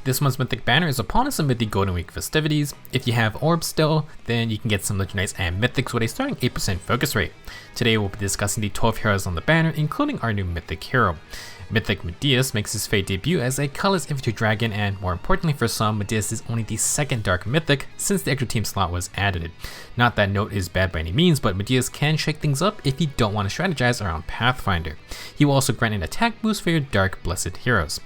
This month's Mythic banner is upon us amid the Golden Week festivities. If you have orbs still, then you can get some legendaries and mythics with a starting 8% focus rate. Today we'll be discussing the 12 heroes on the banner, including our new Mythic hero. Mythic Medeus makes his fate debut as a colorless infantry dragon, and more importantly for some, Medeus is only the second Dark Mythic since the extra team slot was added. Not that note is bad by any means, but Medeus can shake things up if you don't want to strategize around Pathfinder. He will also grant an attack boost for your Dark Blessed heroes.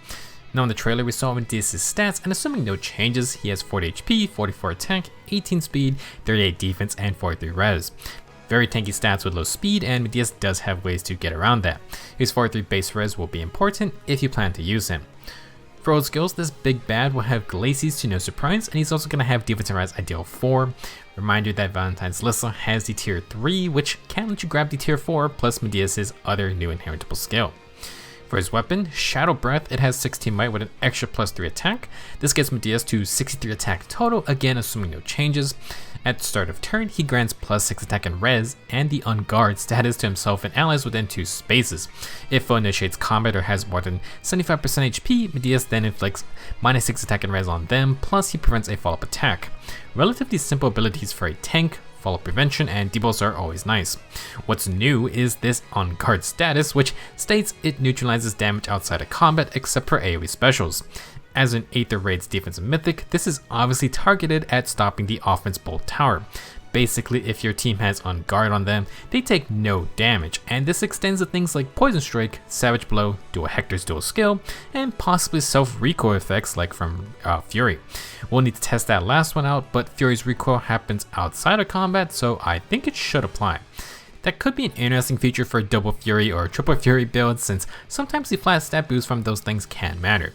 Now in the trailer we saw Medeus' stats, and assuming no changes, he has 40 HP, 44 attack, 18 speed, 38 defense, and 43 res. Very tanky stats with low speed, and Medeus does have ways to get around that. His 43 base res will be important if you plan to use him. For old skills, this big bad will have Glacies to no surprise, and he's also going to have defense and res ideal 4. Reminder that Valentine's Lissa has the tier 3, which can let you grab the tier 4 plus Medeus' other new inheritable skill. For his weapon, Shadow Breath, it has 16 might with an extra plus 3 attack. This gets Medeus to 63 attack total, again assuming no changes. At the start of turn, he grants plus 6 attack and res, and the On Guard status to himself and allies within 2 spaces. If foe initiates combat or has more than 75% HP, Medeus then inflicts minus 6 attack and res on them, plus he prevents a follow-up attack. Relatively simple abilities for a tank. Follow prevention and debuffs are always nice. What's new is this On Guard status, which states it neutralizes damage outside of combat except for AoE specials. As an Aether Raid's defensive mythic, this is obviously targeted at stopping the offense bolt tower. Basically, if your team has On Guard on them, they take no damage, and this extends to things like Poison Strike, Savage Blow, Dual Hector's dual skill, and possibly self-recoil effects like from Fury. We'll need to test that last one out, but Fury's recoil happens outside of combat, so I think it should apply. That could be an interesting feature for double Fury or triple Fury builds, since sometimes the flat stat boosts from those things can matter.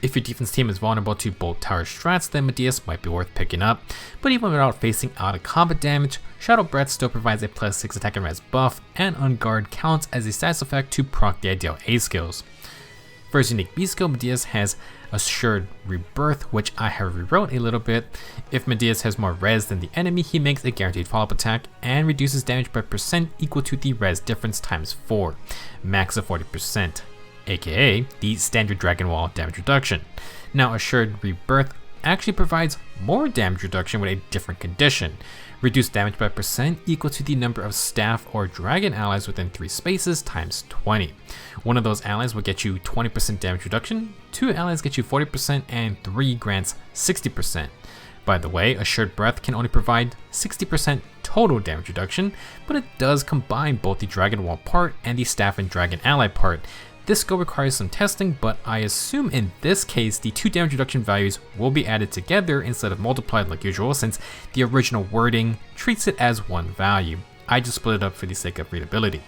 If your defense team is vulnerable to bolt tower strats, then Medeus might be worth picking up, but even without facing out of combat damage, Shadow Breath still provides a plus 6 attack and res buff, and On Guard counts as a status effect to proc the ideal A skills. For his unique B skill, Medeus has Assured Rebirth, which I have rewrote a little bit. If Medeus has more res than the enemy, he makes a guaranteed follow-up attack and reduces damage by percent equal to the res difference times 4, max of 40%. AKA the standard Dragon Wall damage reduction. Now Assured Rebirth actually provides more damage reduction with a different condition. Reduced damage by percent equal to the number of staff or dragon allies within 3 spaces times 20. One of those allies will get you 20% damage reduction, 2 allies get you 40%, and 3 grants 60%. By the way, Assured Breath can only provide 60% total damage reduction, but it does combine both the Dragon Wall part and the staff and dragon ally part. This skill requires some testing, but I assume in this case the 2 damage reduction values will be added together instead of multiplied like usual, since the original wording treats it as one value. I just split it up for the sake of readability.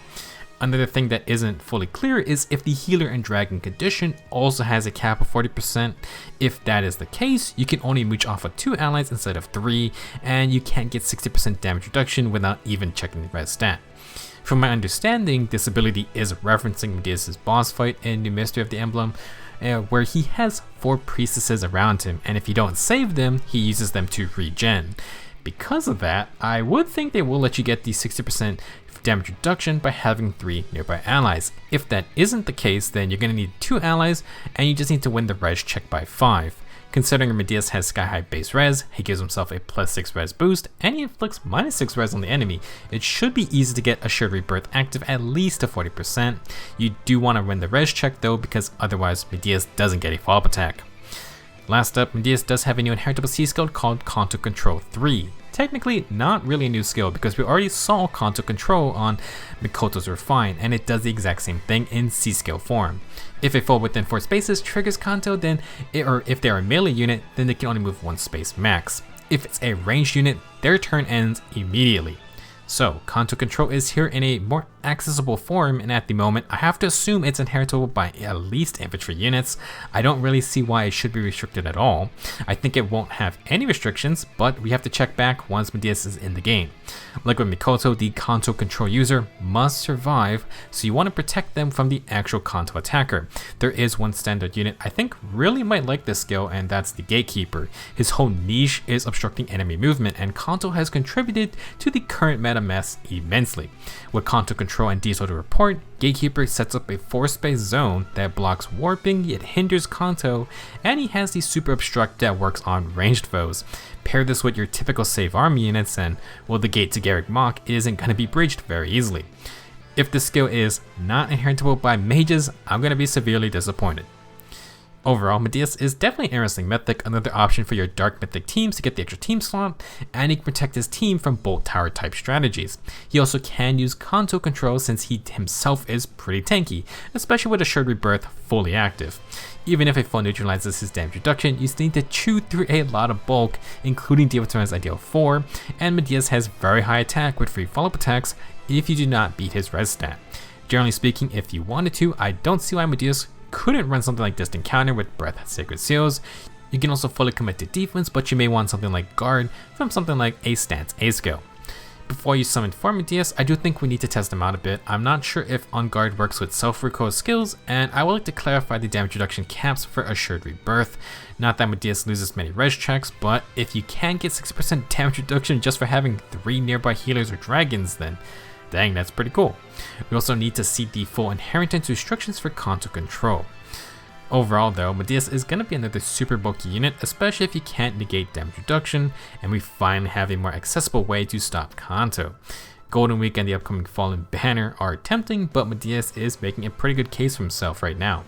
Another thing that isn't fully clear is if the healer and dragon condition also has a cap of 40%. If that is the case, you can only mooch off of 2 allies instead of 3, and you can't get 60% damage reduction without even checking the res stat. From my understanding, this ability is referencing Medeus' boss fight in New Mystery of the Emblem, where he has 4 priestesses around him, and if you don't save them, he uses them to regen. Because of that, I would think they will let you get the 60% damage reduction by having 3 nearby allies. If that isn't the case, then you're going to need 2 allies, and you just need to win the res check by 5. Considering Medeus has sky high base res, he gives himself a plus 6 res boost, and he inflicts minus 6 res on the enemy. It should be easy to get Assured Rebirth active at least to 40%. You do want to win the res check though, because otherwise Medeus doesn't get a follow-up attack. Last up, Medeus does have a new inheritable C-skill called Canto Control 3. Technically not really a new skill because we already saw Canto Control on Mikoto's Refine, and it does the exact same thing in C-skill form. If a foe within 4 spaces triggers Canto, then if they're a melee unit, then they can only move 1 space max. If it's a ranged unit, their turn ends immediately. So, Canto Control is here in a more accessible form, and at the moment, I have to assume it's inheritable by at least infantry units. I don't really see why it should be restricted at all. I think it won't have any restrictions, but we have to check back once Medeus is in the game. Like with Mikoto, the Canto Control user must survive, so you want to protect them from the actual Canto attacker. There is one standard unit I think really might like this skill, and that's the Gatekeeper. His whole niche is obstructing enemy movement, and Canto has contributed to the current meta meta mess immensely. With Canto Control and Disorder Report, Gatekeeper sets up a 4-space zone that blocks warping, it hinders Canto, and he has the Super Obstruct that works on ranged foes. Pair this with your typical save army units and, well, the gate to Garrick Mach isn't going to be breached very easily. If the skill is not inheritable by mages, I'm going to be severely disappointed. Overall, Medeus is definitely an interesting mythic, another option for your Dark Mythic teams to get the extra team slot, and he can protect his team from bolt tower type strategies. He also can use Canto Control since he himself is pretty tanky, especially with Assured Rebirth fully active. Even if a foe neutralizes his damage reduction, you still need to chew through a lot of bulk, including Divatar's Ideal 4, and Medeus has very high attack with free follow-up attacks if you do not beat his res stat. Generally speaking, if you wanted to, I don't see why Medeus couldn't run something like Distant Counter with Breath Sacred Seals. You can also fully commit to defense, but you may want something like Garde from something like a Stance A skill. Before you summon for Medeus, I do think we need to test him out a bit. I'm not sure if On Guard works with self-recoil skills, and I would like to clarify the damage reduction caps for Assured Rebirth. Not that Medeus loses many res checks, but if you can get 60% damage reduction just for having 3 nearby healers or dragons, then dang, that's pretty cool. We also need to see the full inheritance restrictions for Canto Control. Overall though, Medeus is going to be another super bulky unit, especially if you can't negate damage reduction, and we finally have a more accessible way to stop Canto. Golden Week and the upcoming Fallen Banner are tempting, but Medeus is making a pretty good case for himself right now.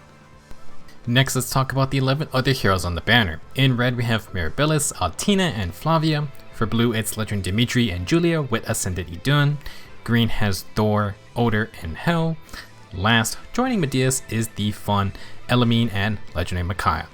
Next, let's talk about the 11 other heroes on the banner. In red we have Mirabilis, Altina, and Flavia. For blue it's Legend Dimitri and Julia with Ascended Idun. Green has Thor, Oder, and Hel. Last, joining Medeus is the fun Elamine and Legendary Micaiah.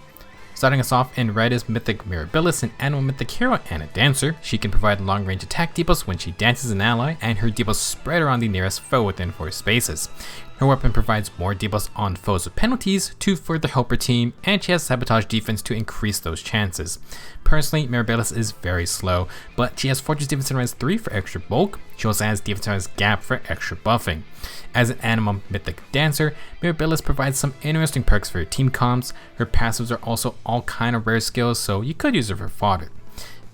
Starting us off in red is Mythic Mirabilis, an animal mythic hero and a dancer. She can provide long range attack debuffs when she dances an ally, and her debuffs spread around the nearest foe within 4 spaces. Her weapon provides more debuffs on foes with penalties to further help her team, and she has Sabotage defense to increase those chances. Personally, Mirabilis is very slow, but she has Fortress Defense in Res 3 for extra bulk. She also has Defense Gap for extra buffing. As an animal mythic dancer, Mirabilis provides some interesting perks for your team comps. Her passives are also all kind of rare skills, so you could use her for fodder.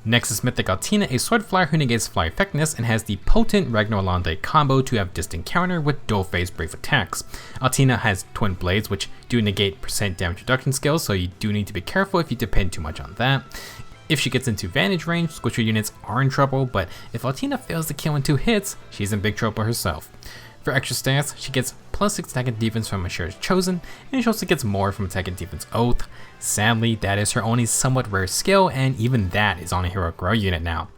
Next is Mythic Altina, a sword flyer who negates fly effectiveness and has the potent Ragnar Lande combo to have distant counter with dual phase brave attacks. Altina has twin blades which do negate % damage reduction skills, so you do need to be careful if you depend too much on that. If she gets into vantage range, Squisher units are in trouble, but if Altina fails to kill in 2 hits, she's in big trouble herself. For extra stats, she gets +6 attack and defense from Assured's Chosen, and she also gets more from attack and defense Oath. Sadly, that is her only somewhat rare skill, and even that is on a Heroic Row unit now.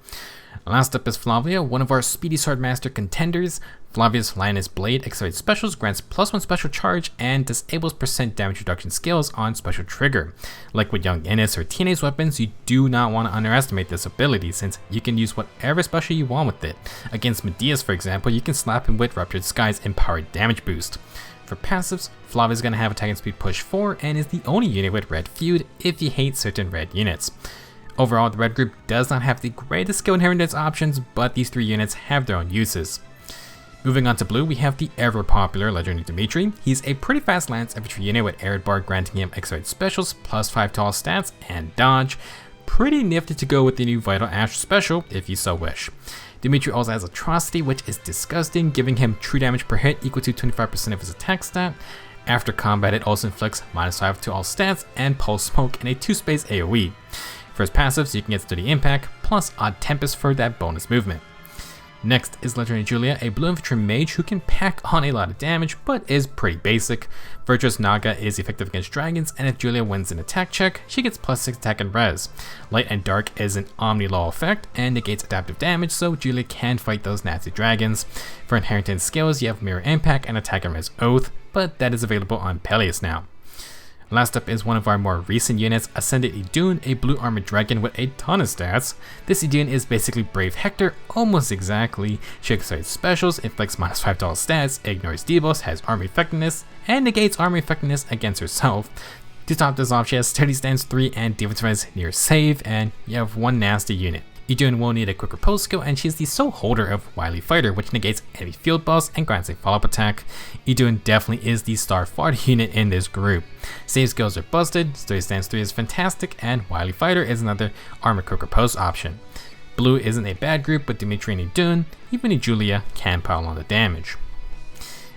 Last up is Flavia, one of our Speedy Swordmaster contenders. Flavia's Lioness Blade accelerates specials, grants +1 special charge, and disables % damage reduction skills on special trigger. Like with Young Innis or Teenage weapons, you do not want to underestimate this ability since you can use whatever special you want with it. Against Medeus, for example, you can slap him with Ruptured Sky's Empowered Damage Boost. For passives, Flavia is going to have attack and speed push 4 and is the only unit with red feud if you hate certain red units. Overall, the red group does not have the greatest skill inheritance options, but these 3 units have their own uses. Moving on to blue, we have the ever popular Legendary Dimitri. He's a pretty fast lance infantry unit with Arid Bar granting him accelerated specials, +5 to all stats, and dodge. Pretty nifty to go with the new Vital Ash special if you so wish. Dimitri also has Atrocity, which is disgusting, giving him true damage per hit equal to 25% of his attack stat. After combat, it also inflicts -5 to all stats and Pulse Smoke in a 2-space AoE. For his passives, you can get Steady Impact, plus Odd Tempest for that bonus movement. Next is Legendary Julia, a blue infantry mage who can pack on a lot of damage, but is pretty basic. Virtuous Naga is effective against dragons, and if Julia wins an attack check, she gets +6 attack and res. Light and Dark is an Omni-Law effect, and negates adaptive damage, so Julia can fight those nasty dragons. For inheritance skills, you have Mirror Impact and attack and res Oath, but that is available on Peleus now. Last up is one of our more recent units, Ascended Idun, a blue armored dragon with a ton of stats. This Idun is basically Brave Hector, almost exactly. She accelerates specials, inflicts -5 to all stats, ignores debuffs, has armor effectiveness, and negates armor effectiveness against herself. To top this off, she has Sturdy Stance 3 and Defense near save, and you have one nasty unit. Idun will need a quick repose skill, and she is the sole holder of Wily Fighter, which negates enemy field buffs and grants a follow-up attack. Idun definitely is the star fodder unit in this group. Save skills are busted, Sturdy Stance 3 is fantastic, and Wily Fighter is another armor quick repose option. Blue isn't a bad group, but Dimitri and Idun, even Julia, can pile on the damage.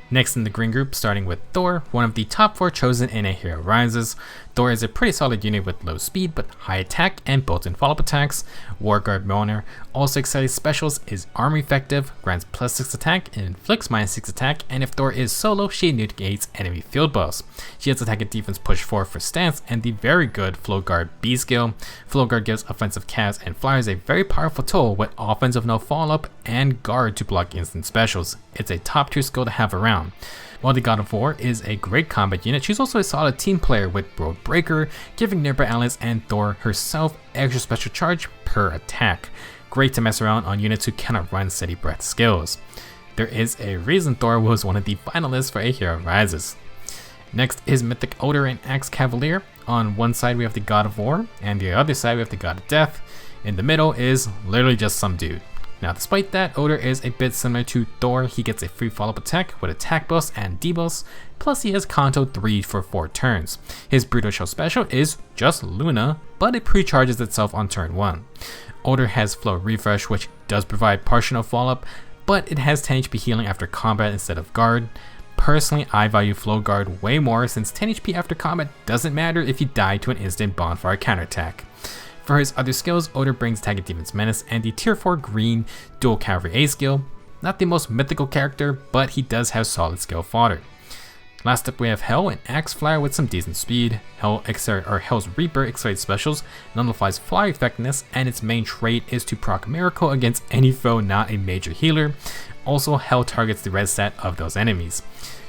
Next in the green group, starting with Thor, one of the top 4 chosen in A Hero Rises. Thor is a pretty solid unit with low speed but high attack and built-in follow-up attacks. War Guard Moner, also exciting specials, is armor effective, grants +6 attack and inflicts -6 attack, and if Thor is solo, she negates enemy field buffs. She has attack and defense push 4 for stance and the very good Flow Guard B skill. Flow Guard gives offensive cast and flyers a very powerful tool with offensive no follow-up and guard to block instant specials. It's a top tier skill to have around. While the God of War is a great combat unit, she's also a solid team player with Road Breaker, giving nearby allies and Thor herself extra special charge per attack. Great to mess around on units who cannot run steady breath skills. There is a reason Thor was one of the finalists for A Hero Rises. Next is Mythic Odor and Axe Cavalier. On one side we have the God of War, and the other side we have the God of Death. In the middle is literally just some dude. Now despite that, Odor is a bit similar to Thor. He gets a free follow-up attack with attack buffs and debuffs, plus he has Canto 3 for 4 turns. His Brutal Shell special is just Luna, but it pre-charges itself on turn 1. Odor has Flow Refresh, which does provide partial follow-up, but it has 10 HP healing after combat instead of guard. Personally, I value Flow Guard way more since 10 HP after combat doesn't matter if you die to an instant bonfire counterattack. For his other skills, Odor brings Attack and Defense Menace and the tier 4 green Dual Cavalry A skill. Not the most mythical character, but he does have solid skill fodder. Last up we have Hell, an Axe Flyer with some decent speed. Hell's Reaper accelerates specials, nullifies fly effectiveness, and its main trait is to proc Miracle against any foe not a major healer. Also, Hell targets the red stat of those enemies.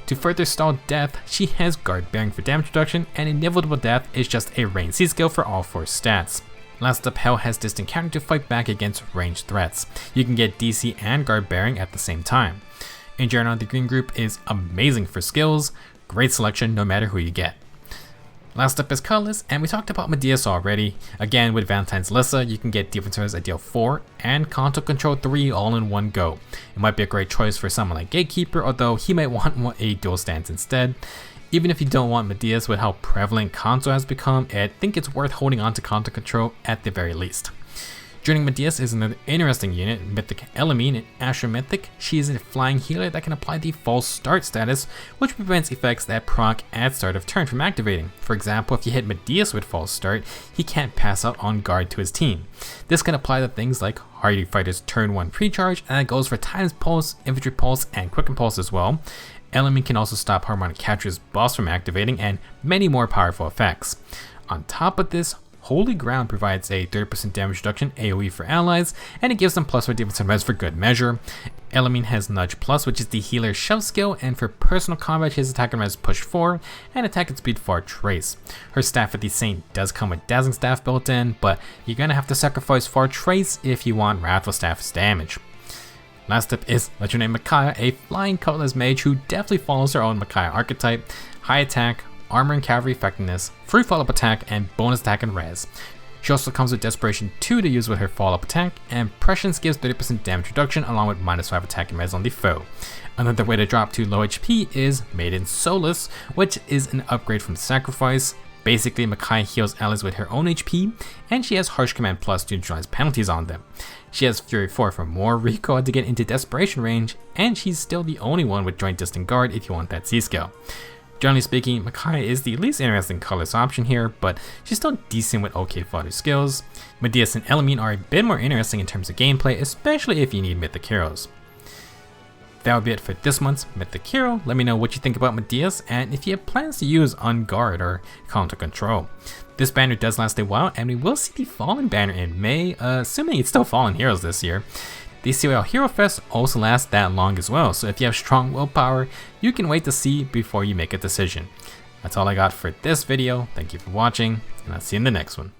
To further stall death, she has Guard Bearing for damage reduction, and Inevitable Death is just a range C skill for all 4 stats. Last up, Hell has Distant Counter to fight back against ranged threats. You can get DC and Guard Bearing at the same time. In general, the green group is amazing for skills, great selection no matter who you get. Last up is COLORLESS, and we talked about Medeus already. Again, with Valentine's Lissa, you can get Defensors at deal 4 and Canto Control 3 all in one go. It might be a great choice for someone like Gatekeeper, although he might want a dual stance instead. Even if you don't want Medeus, with how prevalent Canto has become, I think it's worth holding on to Canto Control at the very least. Joining Medeus is another interesting unit, Mythic Elamine, an Asher Mythic. She is a flying healer that can apply the false start status, which prevents effects that proc at start of turn from activating. For example, if you hit Medeus with false start, he can't pass out on guard to his team. This can apply to things like Hardy Fighter's turn 1 pre-charge, and that goes for Titan's Pulse, Infantry Pulse, and Quicken Pulse as well. Elamine can also stop Harmonic Capture's boss from activating, and many more powerful effects. On top of this, Holy Ground provides a 30% damage reduction AoE for allies, and it gives them +4 defense and res for good measure. Elamine has Nudge Plus, which is the healer's shove skill, and for personal combat his attack and res push 4, and attack and speed 4 trace. Her staff at the Saint does come with Dazzling Staff built in, but you're gonna have to sacrifice 4 trace if you want Wrathful Staff's damage. Last up is Legendary Micaiah, a flying colorless mage who definitely follows her own Micaiah archetype. High attack, armor and cavalry effectiveness, free follow-up attack, and bonus attack and res. She also comes with Desperation 2 to use with her follow-up attack, and Prescience gives 30% damage reduction along with -5 attack and res on the foe. Another way to drop to low HP is Maiden Solace, which is an upgrade from Sacrifice. Basically, Micaiah heals allies with her own HP, and she has Harsh Command Plus to neutralize penalties on them. She has Fury 4 for more recoil to get into Desperation range, and she's still the only one with Joint Distant Guard if you want that C-skill. Generally speaking, Micaiah is the least interesting colorless option here, but she's still decent with okay fodder skills. Medeus and Elamine are a bit more interesting in terms of gameplay, especially if you need Mythic Heroes. That would be it for this month's Mythic Hero. Let me know what you think about Medeus and if you have plans to use on Garde or Canto Control. This banner does last a while, and we will see the Fallen banner in May, assuming it's still Fallen Heroes this year. The COL Hero Fest also lasts that long as well, so if you have strong willpower, you can wait to see before you make a decision. That's all I got for this video. Thank you for watching, and I'll see you in the next one.